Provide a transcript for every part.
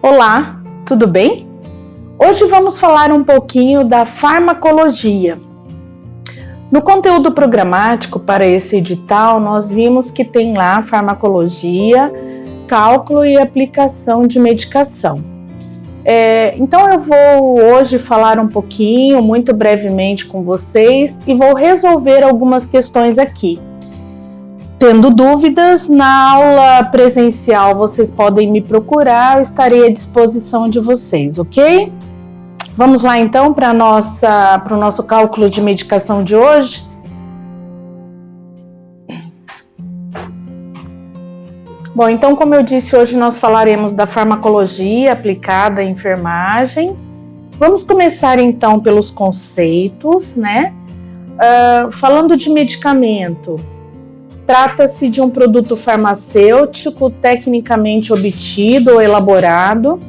Olá, tudo bem? Hoje vamos falar um pouquinho da farmacologia. No conteúdo programático para esse edital, nós vimos que tem lá farmacologia, cálculo e aplicação de medicação. Então eu vou hoje falar um pouquinho, muito brevemente com vocês e vou resolver algumas questões aqui. Tendo dúvidas, na aula presencial vocês podem me procurar, eu estarei à disposição de vocês, ok? Vamos lá então para o nosso cálculo de medicação de hoje. Bom, então como eu disse, hoje nós falaremos da farmacologia aplicada à enfermagem. Vamos começar então pelos conceitos, né? Falando de medicamento. Trata-se de um produto farmacêutico tecnicamente obtido ou elaborado.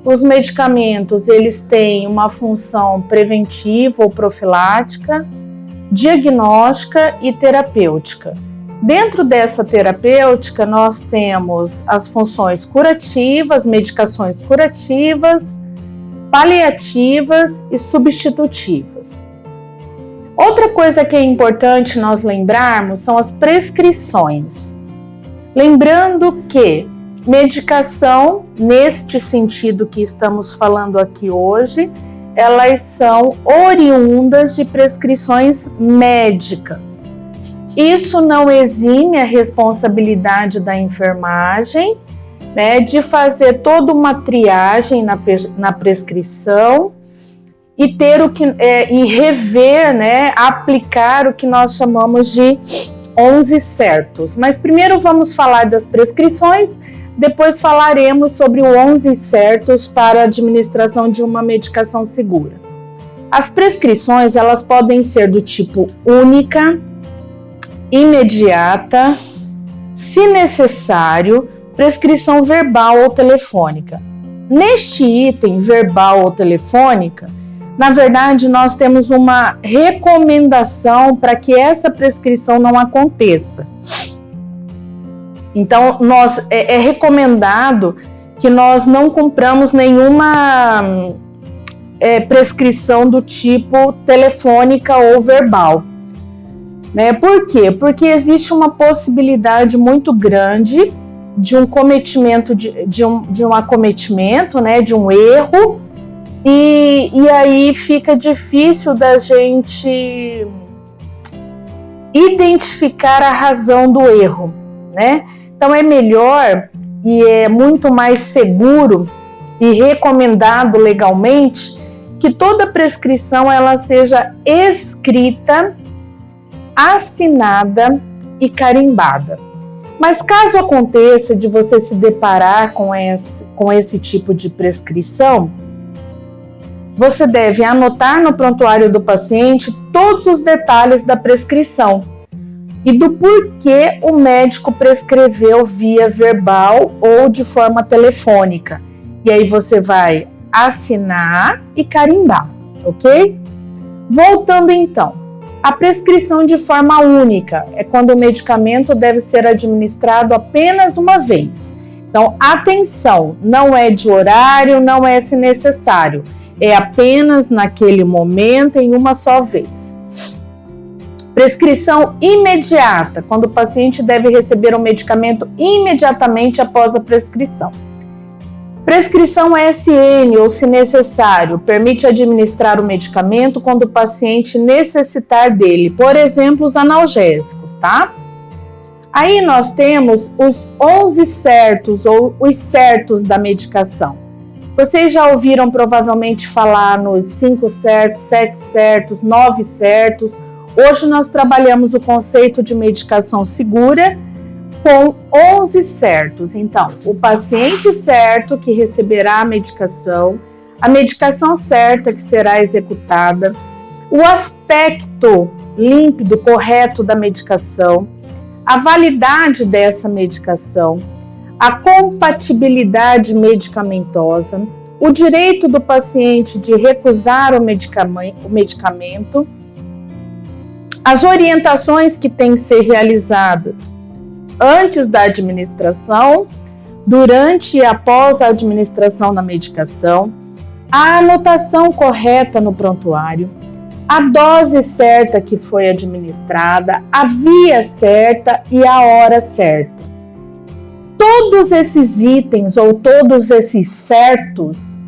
Os medicamentos, eles têm uma função preventiva ou profilática, diagnóstica e terapêutica. Dentro dessa terapêutica, nós temos as funções curativas, medicações curativas, paliativas e substitutivas. Outra coisa que é importante nós lembrarmos são as prescrições. Lembrando que medicação, neste sentido que estamos falando aqui hoje, elas são oriundas de prescrições médicas. Isso não exime a responsabilidade da enfermagem, né, de fazer toda uma triagem na prescrição, e ter e rever, né, aplicar o que nós chamamos de 11 certos. Mas primeiro vamos falar das prescrições, depois falaremos sobre o 11 certos para a administração de uma medicação segura. As prescrições, elas podem ser do tipo única, imediata, se necessário, prescrição verbal ou telefônica. Neste item verbal ou telefônica, na verdade, nós temos uma recomendação para que essa prescrição não aconteça. Então, é recomendado que nós não cumpramos nenhuma prescrição do tipo telefônica ou verbal. Né? Por quê? Porque existe uma possibilidade muito grande de um cometimento, de um acometimento, né? De um erro. E aí fica difícil da gente identificar a razão do erro, né? Então é melhor e é muito mais seguro e recomendado legalmente que toda prescrição ela seja escrita, assinada e carimbada. Mas caso aconteça de você se deparar com esse tipo de prescrição, você deve anotar no prontuário do paciente todos os detalhes da prescrição e do porquê o médico prescreveu via verbal ou de forma telefônica. E aí você vai assinar e carimbar, ok? Voltando então, a prescrição de forma única é quando o medicamento deve ser administrado apenas uma vez. Então, atenção, não é de horário, não é se necessário. É apenas naquele momento, em uma só vez. Prescrição imediata, quando o paciente deve receber o medicamento imediatamente após a prescrição. Prescrição SN, ou se necessário, permite administrar o medicamento quando o paciente necessitar dele, por exemplo, os analgésicos, tá? Aí nós temos os 11 certos, ou os certos da medicação. Vocês já ouviram provavelmente falar nos 5 certos, 7 certos, 9 certos. Hoje nós trabalhamos o conceito de medicação segura com 11 certos. Então, o paciente certo que receberá a medicação certa que será executada, o aspecto límpido, correto da medicação, a validade dessa medicação, a compatibilidade medicamentosa, o direito do paciente de recusar o medicamento, as orientações que têm que ser realizadas antes da administração, durante e após a administração da medicação, a anotação correta no prontuário, a dose certa que foi administrada, a via certa e a hora certa. Todos esses itens ou todos esses certos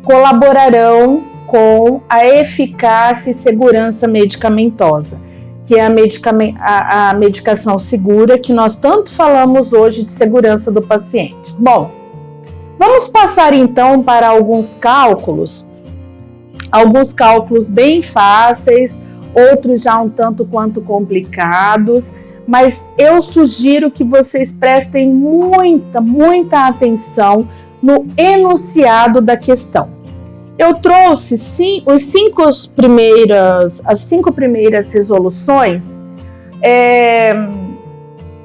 colaborarão com a eficácia e segurança medicamentosa, que é a medicação segura, que nós tanto falamos hoje de segurança do paciente. Bom, vamos passar então para alguns cálculos bem fáceis, outros já um tanto quanto complicados, mas eu sugiro que vocês prestem muita atenção no enunciado da questão. Eu trouxe as 5 primeiras resoluções,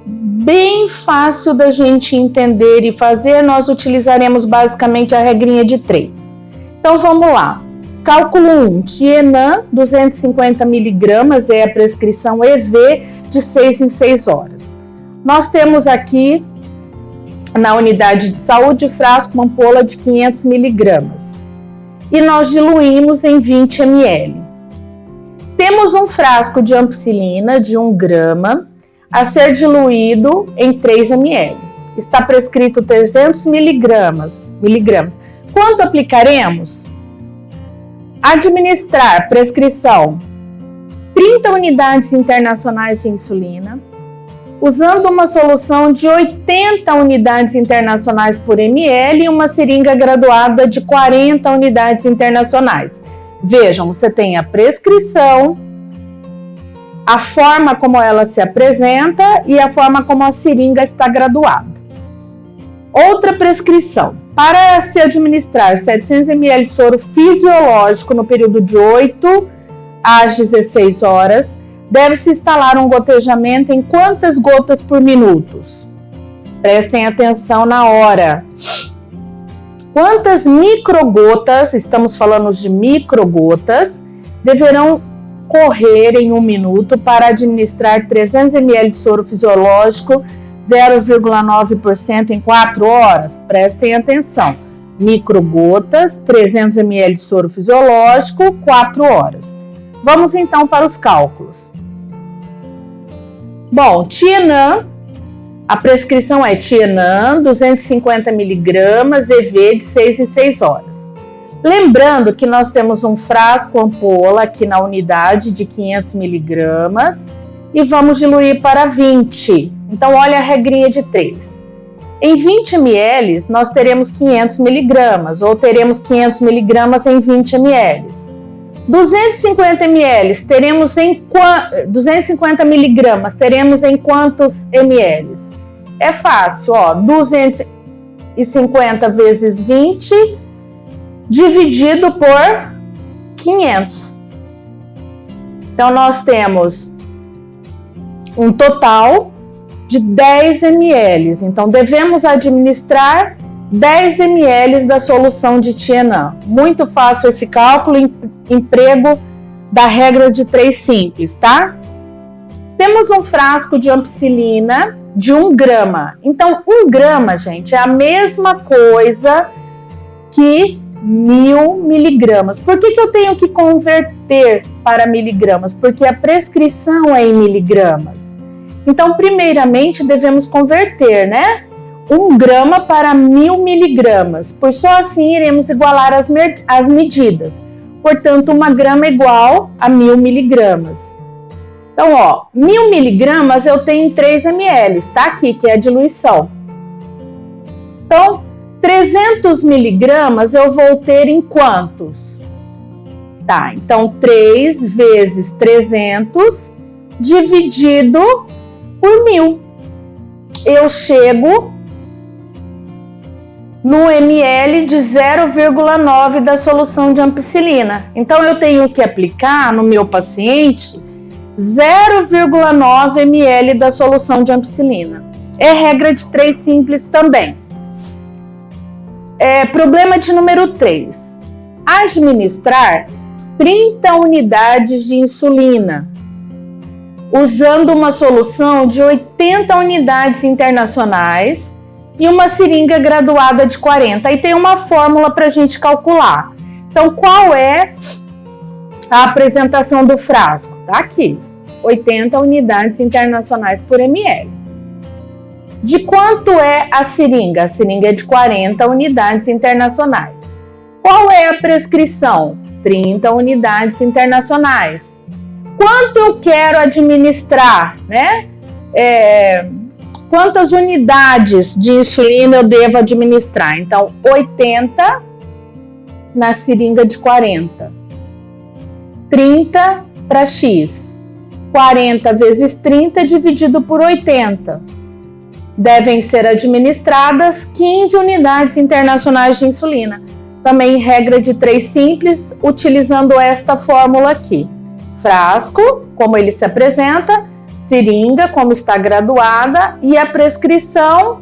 bem fácil da gente entender e fazer. Nós utilizaremos basicamente a regrinha de 3. Então vamos lá. Cálculo 1, Tienan, 250 mg, é a prescrição EV de 6 em 6 horas. Nós temos aqui, na unidade de saúde, frasco, uma ampola de 500 mg. E nós diluímos em 20 ml. Temos um frasco de ampicilina de 1 grama a ser diluído em 3 ml. Está prescrito 300 miligramas. Quanto aplicaremos? Administrar, prescrição, 30 unidades internacionais de insulina, usando uma solução de 80 unidades internacionais por ml e uma seringa graduada de 40 unidades internacionais. Vejam, você tem a prescrição, a forma como ela se apresenta e a forma como a seringa está graduada. Outra prescrição. Para se administrar 700 ml de soro fisiológico no período de 8 às 16 horas, deve-se instalar um gotejamento em quantas gotas por minuto? Prestem atenção na hora. Quantas microgotas, estamos falando de microgotas, deverão correr em 1 minuto para administrar 300 ml de soro fisiológico 0,9% em 4 horas? Prestem atenção. Microgotas, 300 ml de soro fisiológico, 4 horas. Vamos então para os cálculos. Bom, Tienan, a prescrição é Tienan, 250 mg, EV de 6 em 6 horas. Lembrando que nós temos um frasco ampola aqui na unidade de 500 mg e vamos diluir para 20. Então, olha a regrinha de 3. Em 20 ml, nós teremos 500 mg, ou teremos 500 mg em 20 ml. 250 ml, teremos em 250 mg, teremos em quantos ml? É fácil, ó, 250 vezes 20, dividido por 500. Então, nós temos um total de 10 ml. Então, devemos administrar 10 ml da solução de Tienan. Muito fácil esse cálculo, emprego da regra de 3 simples, tá? Temos um frasco de ampicilina de 1 grama. Então, 1 grama, gente, é a mesma coisa que 1000 miligramas. Por que eu tenho que converter para miligramas? Porque a prescrição é em miligramas. Então, primeiramente, devemos converter, né? 1 grama para 1000 miligramas, pois só assim iremos igualar as medidas. Portanto, 1 grama é igual a 1000 miligramas. Então, ó, 1000 miligramas eu tenho em 3 ml, tá aqui, que é a diluição. Então, 300 miligramas eu vou ter em quantos? Tá, então 3 vezes 300 dividido por 1000. Eu chego no ml de 0,9 da solução de ampicilina. Então, eu tenho que aplicar no meu paciente 0,9 ml da solução de ampicilina. É regra de 3 simples também. Problema de número 3. Administrar 30 unidades de insulina, usando uma solução de 80 unidades internacionais e uma seringa graduada de 40. Aí tem uma fórmula para a gente calcular. Então, qual é a apresentação do frasco? Tá aqui, 80 unidades internacionais por ml. De quanto é a seringa? A seringa é de 40 unidades internacionais. Qual é a prescrição? 30 unidades internacionais. Quanto eu quero administrar, né? Quantas unidades de insulina eu devo administrar? Então, 80 na seringa de 40. 30 para X. 40 vezes 30 dividido por 80. Devem ser administradas 15 unidades internacionais de insulina. Também regra de 3 simples, utilizando esta fórmula aqui. Frasco, como ele se apresenta, seringa, como está graduada, e a prescrição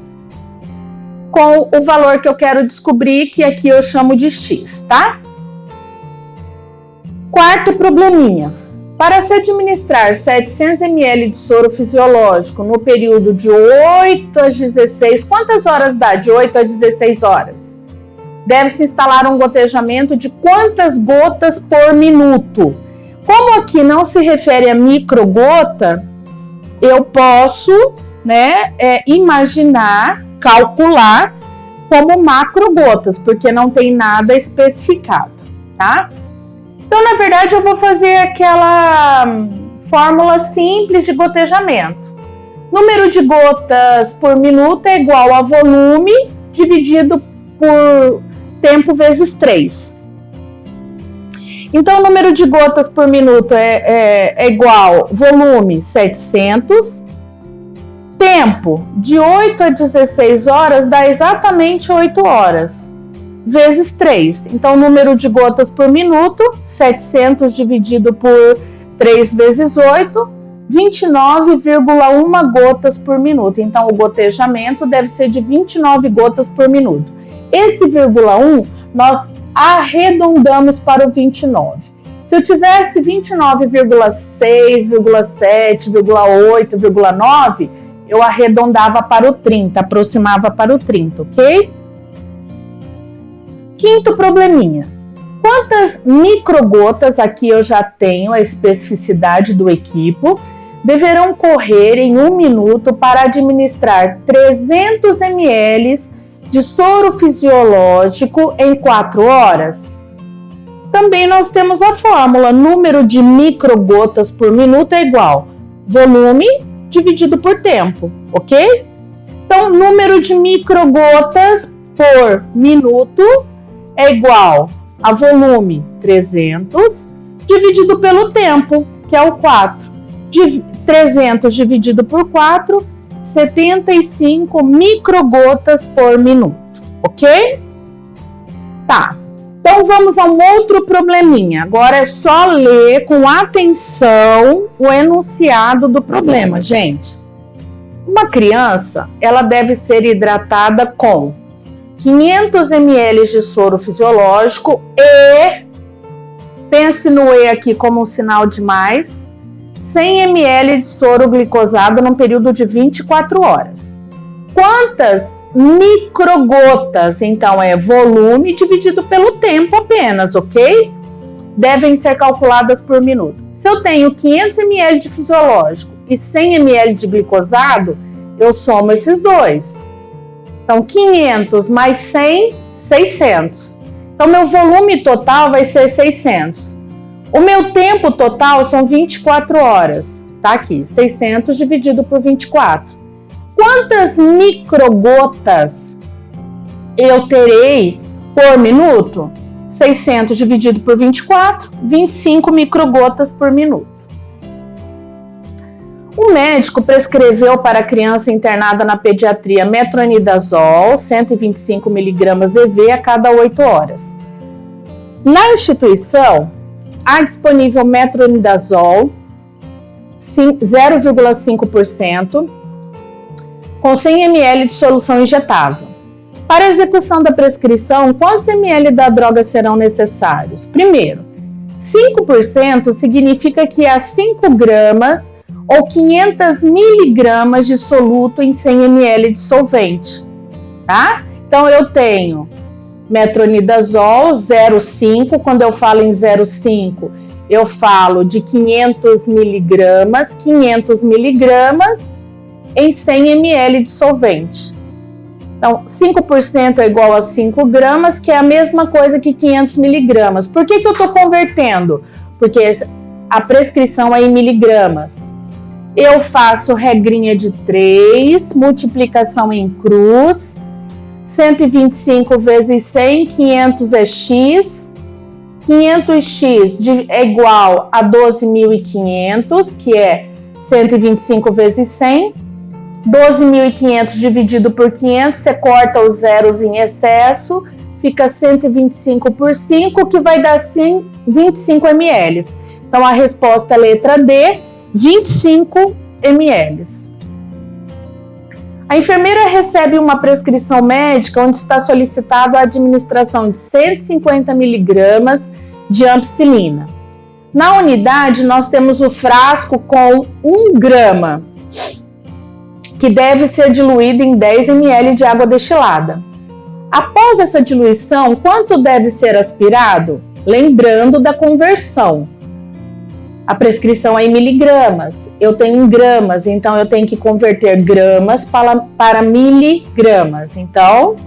com o valor que eu quero descobrir, que aqui eu chamo de X, tá? Quarto probleminha. Para se administrar 700 ml de soro fisiológico no período de 8 às 16, quantas horas dá? De 8 a 16 horas. Deve-se instalar um gotejamento de quantas gotas por minuto? Como aqui não se refere a microgota, eu posso, imaginar, calcular como macrogotas, porque não tem nada especificado, tá? Então, na verdade, eu vou fazer aquela fórmula simples de gotejamento. Número de gotas por minuto é igual a volume dividido por tempo vezes 3. Então, o número de gotas por minuto é igual volume 700. Tempo de 8 a 16 horas dá exatamente 8 horas. Vezes 3. Então, o número de gotas por minuto, 700 dividido por 3 vezes 8, 29,1 gotas por minuto. Então, o gotejamento deve ser de 29 gotas por minuto. Esse 0,1 nós arredondamos para o 29. Se eu tivesse 29,6, 0,7, 0,8, 0,9, eu arredondava para o 30, aproximava para o 30, ok? Quinto probleminha. Quantas microgotas, aqui eu já tenho a especificidade do equipo, deverão correr em 1 minuto para administrar 300 ml de soro fisiológico em 4 horas? Também nós temos a fórmula, número de microgotas por minuto é igual volume dividido por tempo, ok? Então, número de microgotas por minuto é igual a volume 300 dividido pelo tempo, que é o 4. 300 dividido por 4, 75 microgotas por minuto, ok? Tá, então vamos a um outro probleminha. Agora é só ler com atenção o enunciado do problema, gente. Uma criança, ela deve ser hidratada com 500 ml de soro fisiológico e, pense no E aqui como um sinal de mais, 100 ml de soro glicosado num período de 24 horas. Quantas microgotas? Então, é volume dividido pelo tempo apenas, ok? Devem ser calculadas por minuto. Se eu tenho 500 ml de fisiológico e 100 ml de glicosado, eu somo esses dois. Então, 500 mais 100, 600. Então, meu volume total vai ser 600. O meu tempo total são 24 horas. Tá aqui, 600 dividido por 24. Quantas microgotas eu terei por minuto? 600 dividido por 24, 25 microgotas por minuto. O médico prescreveu para a criança internada na pediatria metronidazol, 125 mg EV a cada 8 horas. Na instituição, há disponível metronidazol 0,5% com 100 ml de solução injetável. Para a execução da prescrição, quantos ml da droga serão necessários? Primeiro, 5% significa que há 5 gramas ou 500 miligramas de soluto em 100 ml de solvente. tá? Então, eu tenho metronidazol 0,5. Quando eu falo em 0,5, eu falo de 500 miligramas em 100 ml de solvente. Então, 5% é igual a 5 gramas, que é a mesma coisa que 500 miligramas. Por que eu estou convertendo? Porque a prescrição é em miligramas. Eu faço regrinha de 3, multiplicação em cruz, 125 vezes 100, 500 é x, 500x é igual a 12.500, que é 125 vezes 100, 12.500 dividido por 500, você corta os zeros em excesso, fica 125 por 5, que vai dar 25 ml. Então, a resposta é letra D, 25 ml. A enfermeira recebe uma prescrição médica onde está solicitado a administração de 150 mg de ampicilina. Na unidade, nós temos o frasco com 1 grama, que deve ser diluído em 10 ml de água destilada. Após essa diluição, quanto deve ser aspirado? Lembrando da conversão. A prescrição é em miligramas, eu tenho em gramas, então eu tenho que converter gramas para miligramas. Então,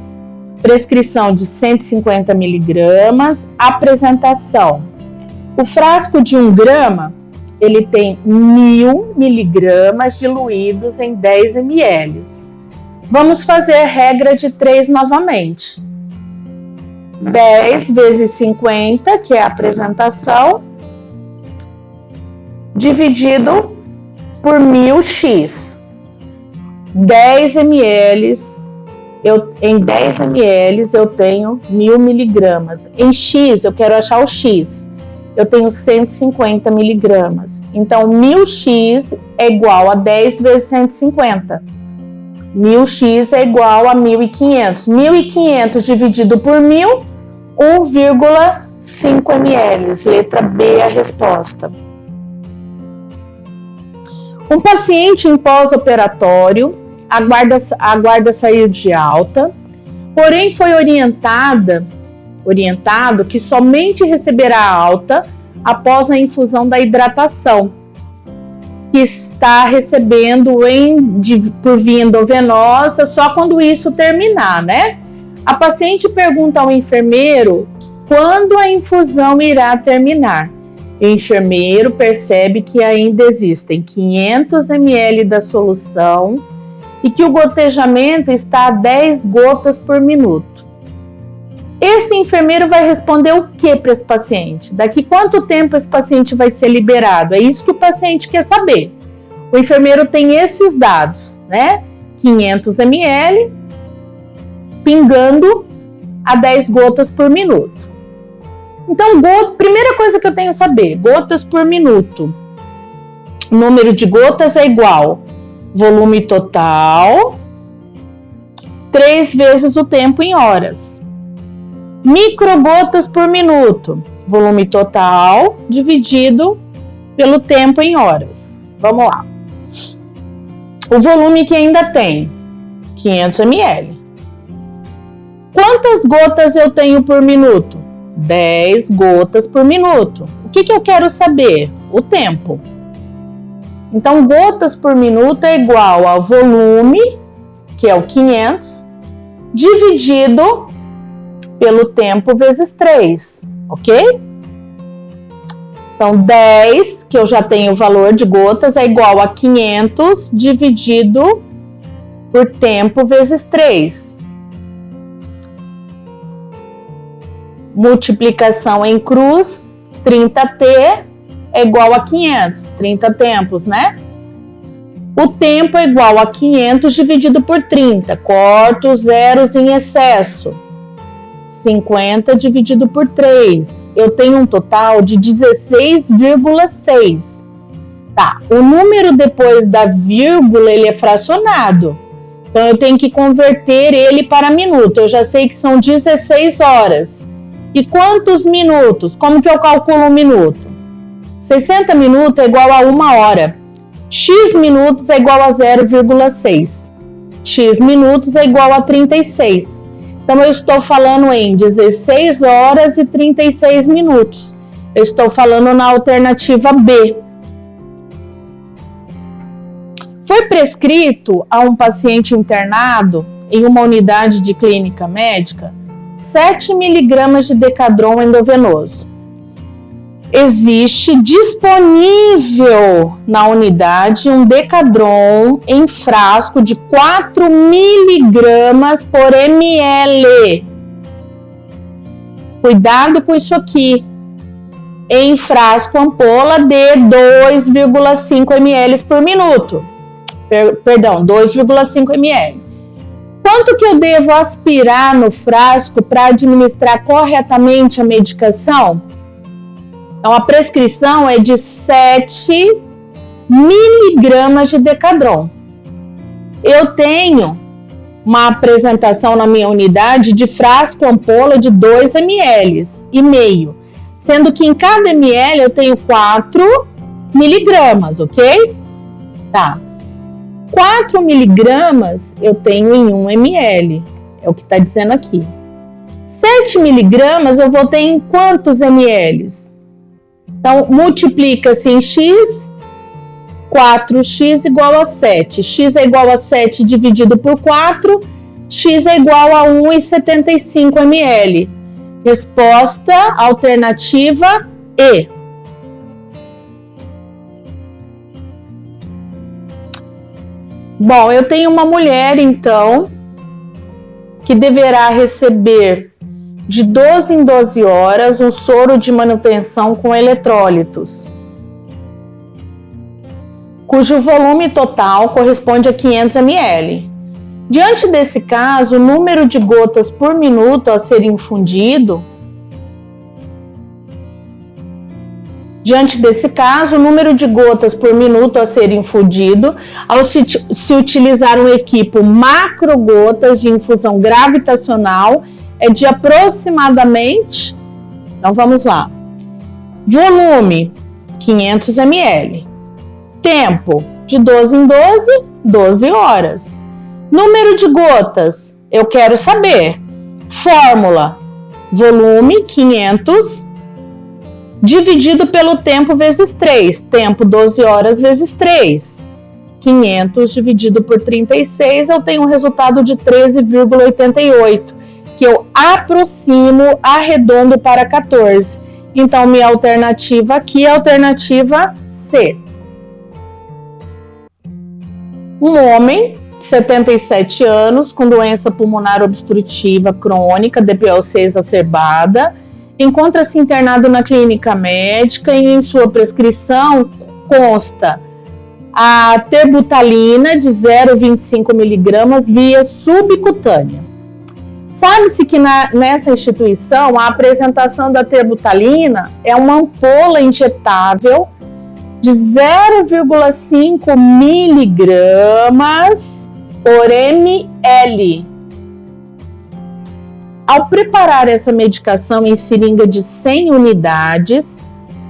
prescrição de 150 miligramas, apresentação. O frasco de 1 grama, ele tem 1.000 miligramas diluídos em 10 ml. Vamos fazer a regra de 3 novamente. 10 vezes 50, que é a apresentação, dividido por 1000x. 10 ml, em 10 ml eu tenho 1.000 miligramas. Em x, eu quero achar o x. Eu tenho 150 miligramas. Então, 1000x é igual a 10 vezes 150. 1000x é igual a 1.500. 1.500 dividido por 1.000, 1,5 ml. Letra B é a resposta. Um paciente em pós-operatório aguarda sair de alta, porém foi orientado que somente receberá alta após a infusão da hidratação, que está recebendo por via endovenosa só quando isso terminar, né? A paciente pergunta ao enfermeiro quando a infusão irá terminar. O enfermeiro percebe que ainda existem 500 ml da solução e que o gotejamento está a 10 gotas por minuto. Esse enfermeiro vai responder o que para esse paciente? Daqui quanto tempo esse paciente vai ser liberado? É isso que o paciente quer saber. O enfermeiro tem esses dados, né? 500 ml pingando a 10 gotas por minuto. Então, primeira coisa que eu tenho que saber, gotas por minuto. O número de gotas é igual volume total, 3 vezes o tempo em horas. Microgotas por minuto, volume total dividido pelo tempo em horas. Vamos lá. O volume que ainda tem, 500 ml. Quantas gotas eu tenho por minuto? 10 gotas por minuto. O que eu quero saber? O tempo. Então, gotas por minuto é igual ao volume, que é o 500, dividido pelo tempo vezes 3, ok? Então, 10, que eu já tenho o valor de gotas, é igual a 500 dividido por tempo vezes 3. Multiplicação em cruz, 30t é igual a 500, 30 tempos, né? O tempo é igual a 500 dividido por 30, corto os zeros em excesso. 50 dividido por 3, eu tenho um total de 16,6. Tá, o número depois da vírgula, ele é fracionado. Então, eu tenho que converter ele para minuto. Eu já sei que são 16 horas. E quantos minutos? Como que eu calculo um minuto? 60 minutos é igual a 1 hora. X minutos é igual a 0,6. X minutos é igual a 36. Então, eu estou falando em 16 horas e 36 minutos. Eu estou falando na alternativa B. Foi prescrito a um paciente internado em uma unidade de clínica médica 7 miligramas de Decadron endovenoso. Existe disponível na unidade um Decadron em frasco de 4 miligramas por ml. Cuidado com isso aqui. Em frasco ampola de 2,5 ml por minuto. Perdão, 2,5 ml. Quanto que eu devo aspirar no frasco para administrar corretamente a medicação? Então, a prescrição é de 7 miligramas de Decadron. Eu tenho uma apresentação na minha unidade de frasco ampola de 2 ml e meio, sendo que em cada ml eu tenho 4 miligramas, ok? Tá. 4 miligramas eu tenho em 1 ml, é o que está dizendo aqui. 7 miligramas eu vou ter em quantos ml? Então, multiplica-se em X, 4x igual a 7. X é igual a 7 dividido por 4, X é igual a 1,75 ml. Resposta alternativa E. Bom, eu tenho uma mulher, então, que deverá receber de 12 em 12 horas um soro de manutenção com eletrólitos, cujo volume total corresponde a 500 ml. Diante desse caso, o número de gotas por minuto a ser infundido ao se utilizar um equipo macrogotas de infusão gravitacional é de aproximadamente, então vamos lá, volume 500 ml, tempo de 12 em 12, 12 horas, número de gotas, eu quero saber, fórmula, volume 500 dividido pelo tempo vezes 3, tempo 12 horas vezes 3, 500 dividido por 36, eu tenho um resultado de 13,88, que eu aproximo, arredondo para 14. Então, minha alternativa aqui é a alternativa C. Um homem, 77 anos, com doença pulmonar obstrutiva crônica, DPLC exacerbada, encontra-se internado na clínica médica e em sua prescrição consta a terbutalina de 0,25 mg via subcutânea. Sabe-se que nessa instituição a apresentação da terbutalina é uma ampola injetável de 0,5 miligramas por ml. Ao preparar essa medicação em seringa de 100 unidades,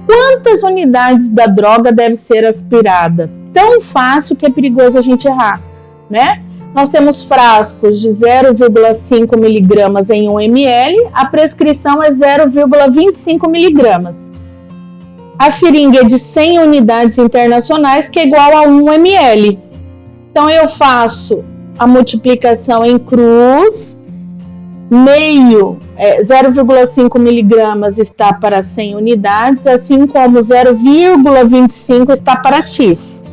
quantas unidades da droga deve ser aspirada? Tão fácil que é perigoso a gente errar, né? Nós temos frascos de 0,5 miligramas em 1 ml, a prescrição é 0,25 miligramas. A seringa é de 100 unidades internacionais, que é igual a 1 ml. Então, eu faço a multiplicação em cruz, meio, 0,5 miligramas está para 100 unidades, assim como 0,25 está para X.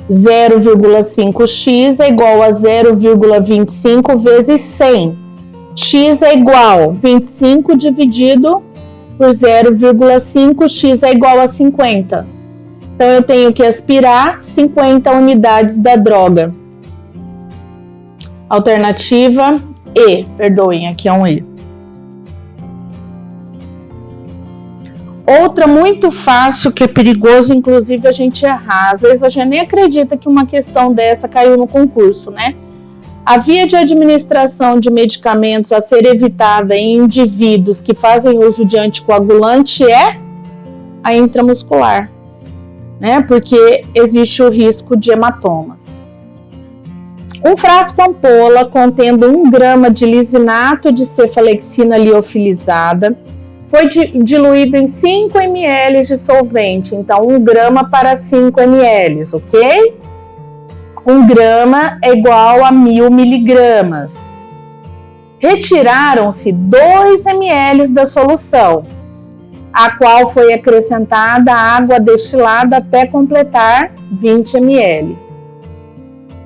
0,5x é igual a 0,25 vezes 100. X é igual a 25 dividido por 0,5, x é igual a 50. Então, eu tenho que aspirar 50 unidades da droga. Alternativa E, perdoem, aqui é um E. Outra muito fácil, que é perigoso, inclusive, a gente errar. Às vezes a gente nem acredita que uma questão dessa caiu no concurso, né? A via de administração de medicamentos a ser evitada em indivíduos que fazem uso de anticoagulante é a intramuscular, né? Porque existe o risco de hematomas. Um frasco ampola contendo 1 grama de lisinato de cefalexina liofilizada foi diluído em 5 ml de solvente. Então, 1 grama para 5 ml, ok? 1 grama é igual a 1000 miligramas. Retiraram-se 2 ml da solução, a qual foi acrescentada água destilada até completar 20 ml.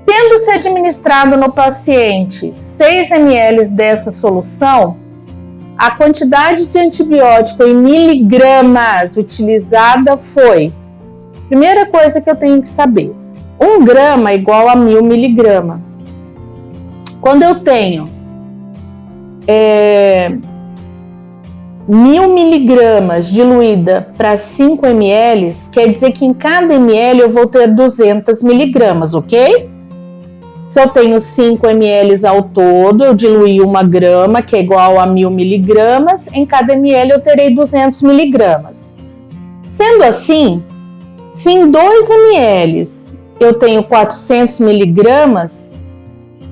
Tendo-se administrado no paciente 6 ml dessa solução, a quantidade de antibiótico em miligramas utilizada foi... Primeira coisa que eu tenho que saber, 1 grama é igual a 1000 miligramas. Quando eu tenho 1000 miligramas diluída para 5 ml, quer dizer que em cada ml eu vou ter 200 miligramas, ok? Se eu tenho 5 ml ao todo, eu diluí 1 grama, que é igual a 1000 miligramas, em cada ml eu terei 200 miligramas. Sendo assim, se em 2 ml eu tenho 400 miligramas,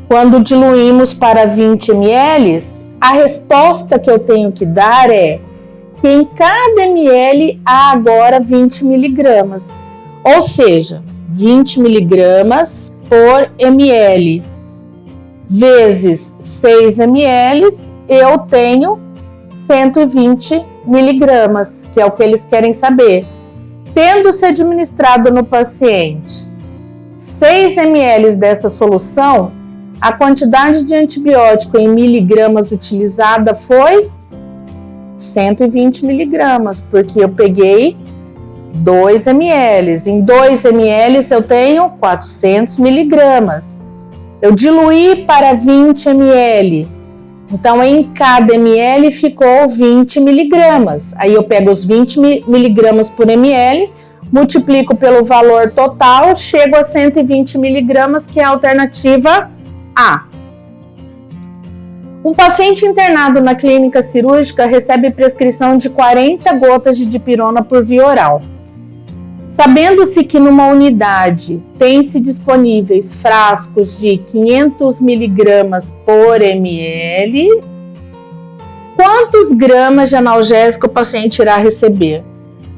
quando diluímos para 20 ml, a resposta que eu tenho que dar é que em cada ml há agora 20 miligramas. Ou seja, 20 miligramas por ml vezes 6 ml, eu tenho 120 miligramas, que é o que eles querem saber. Tendo-se administrado no paciente 6 ml dessa solução, a quantidade de antibiótico em miligramas utilizada foi 120 miligramas, porque eu peguei 2 ml. Em 2 ml eu tenho 400 miligramas. Eu diluí para 20 ml. Então, em cada ml ficou 20 miligramas. Aí eu pego os 20 miligramas por ml, multiplico pelo valor total, chego a 120 miligramas, que é a alternativa A. Um paciente internado na clínica cirúrgica recebe prescrição de 40 gotas de dipirona por via oral. Sabendo-se que numa unidade tem-se disponíveis frascos de 500 miligramas por ml, quantos gramas de analgésico o paciente irá receber?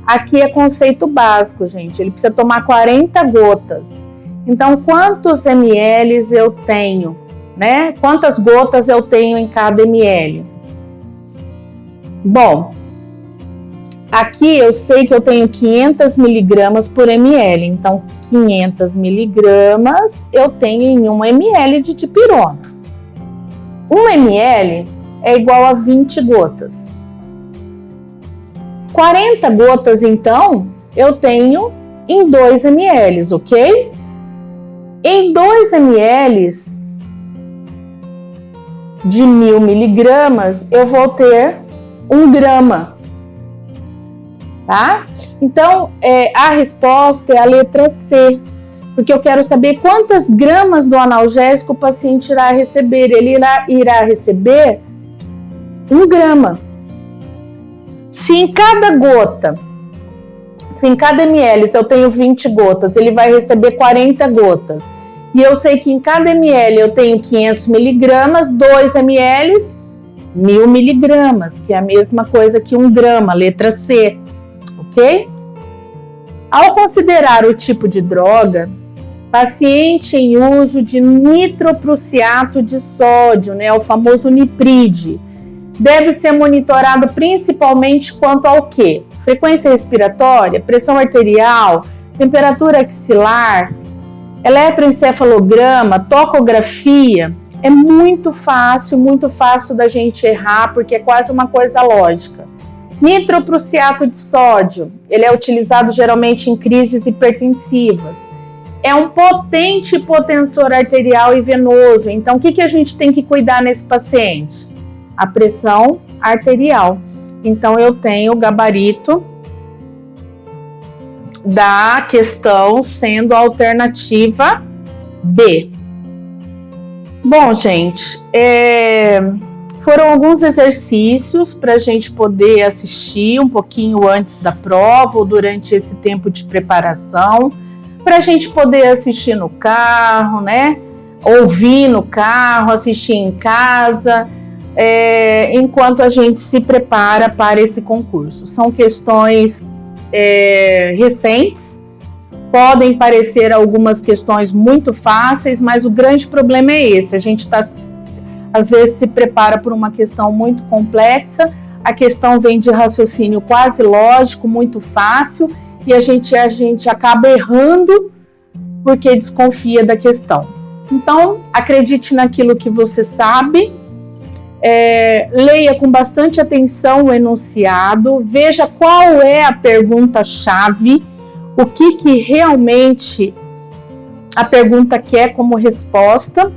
Aqui é conceito básico, gente. Ele precisa tomar 40 gotas. Então, quantos ml eu tenho, né? Quantas gotas eu tenho em cada ml? Bom, aqui eu sei que eu tenho 500 miligramas por ml. Então, 500 miligramas eu tenho em 1 ml de dipirona. 1 ml é igual a 20 gotas. 40 gotas, então, eu tenho em 2 ml, ok? Em 2 ml de 1000 miligramas, eu vou ter 1 grama, tá? Então, a resposta é a letra C, porque eu quero saber quantas gramas do analgésico o paciente irá receber. Ele irá receber 1 grama. Se em cada ml eu tenho 20 gotas, ele vai receber 40 gotas. E eu sei que em cada ml eu tenho 500 miligramas, 2 ml, 1000 miligramas, que é a mesma coisa que 1 grama, letra C, ok? Ao considerar o tipo de droga, paciente em uso de nitroprussiato de sódio, né, o famoso nipride, deve ser monitorado principalmente quanto ao quê? Frequência respiratória, pressão arterial, temperatura axilar, eletroencefalograma, tocografia. É muito fácil da gente errar, porque é quase uma coisa lógica. Nitroprussiato de sódio, ele é utilizado geralmente em crises hipertensivas. É um potente hipotensor arterial e venoso. Então, o que a gente tem que cuidar nesse paciente? A pressão arterial. Então, eu tenho o gabarito da questão sendo a alternativa B. Bom, gente, foram alguns exercícios para a gente poder assistir um pouquinho antes da prova ou durante esse tempo de preparação, para a gente poder assistir no carro, né? ouvir no carro, assistir em casa, enquanto a gente se prepara para esse concurso. São questões recentes, podem parecer algumas questões muito fáceis, mas o grande problema é esse: a gente às vezes se prepara por uma questão muito complexa, a questão vem de raciocínio quase lógico, muito fácil, e a gente acaba errando porque desconfia da questão. Então, acredite naquilo que você sabe, leia com bastante atenção o enunciado, veja qual é a pergunta-chave, o que realmente a pergunta quer como resposta,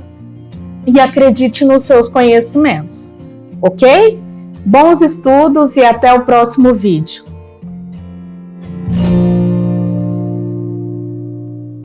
e acredite nos seus conhecimentos, ok? Bons estudos e até o próximo vídeo.